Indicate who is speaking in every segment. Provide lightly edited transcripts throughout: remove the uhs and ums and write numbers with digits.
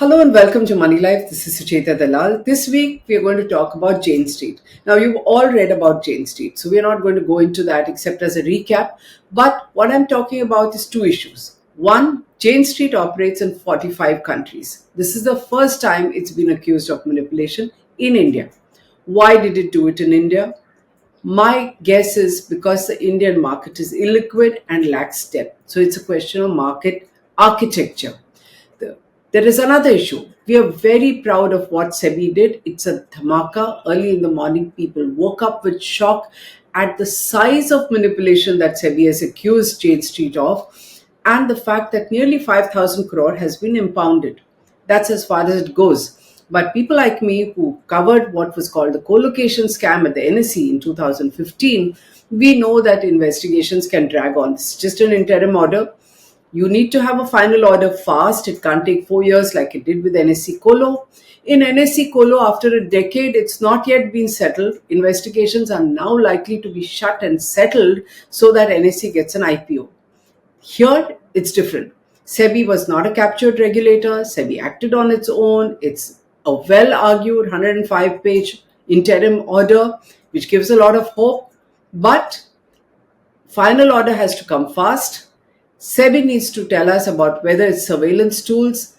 Speaker 1: Hello and welcome to Moneylife. This is Sucheta Dalal. This week we are going to talk about Jane Street. Now you've all read about Jane Street, so we are not going to go into that except as a recap. But what I'm talking about is two issues. One, Jane Street operates in 45 countries. This is the first time it's been accused of manipulation in India. Why did it do it in India? My guess is because the Indian market is illiquid and lacks depth. So it's a question of market architecture. The- There is another issue. We are very proud of what SEBI did. It's a dhamaka. Early in the morning, people woke up with shock at the size of manipulation that SEBI has accused Jane Street of, and the fact that nearly 5,000 crore has been impounded. That's as far as it goes. But people like me who covered what was called the co-location scam at the NSE in 2015, we know that investigations can drag on. It's just an interim order. You need to have a final order fast. It can't take 4 years like it did with NSE Colo. In NSE Colo, after a decade, it's not yet been settled. Investigations are now likely to be shut and settled so that NSE gets an IPO. Here, it's different. SEBI was not a captured regulator. SEBI acted on its own. It's a well-argued 105-page interim order, which gives a lot of hope. But final order has to come fast. SEBI needs to tell us about whether it's surveillance tools,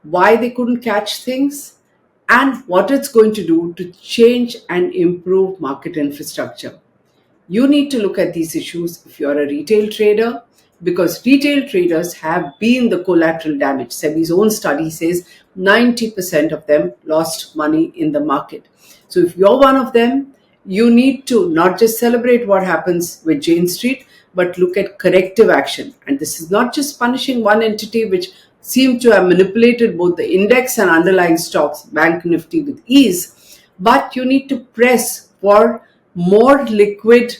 Speaker 1: why they couldn't catch things, and what it's going to do to change and improve market infrastructure. You need to look at these issues if you're a retail trader, because retail traders have been the collateral damage. SEBI's own study says 90% of them lost money in the market. So if you're one of them, you need to not just celebrate what happens with Jane Street, but look at corrective action. And this is not just punishing one entity which seemed to have manipulated both the index and underlying stocks, Bank Nifty, with ease, but you need to press for more liquid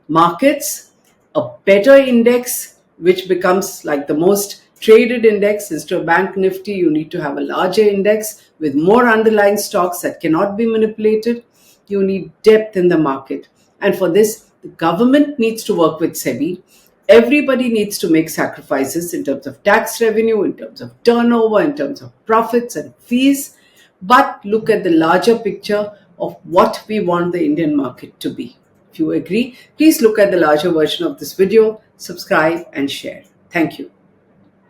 Speaker 1: markets, a better index, which becomes like the most traded index. Instead of Bank Nifty, you need to have a larger index with more underlying stocks that cannot be manipulated. You need depth in the market. And for this, the government needs to work with SEBI. Everybody needs to make sacrifices in terms of tax revenue, in terms of turnover, in terms of profits and fees, but look at the larger picture of what we want the Indian market to be. If you agree, please look at the larger version of this video, subscribe and share. Thank you.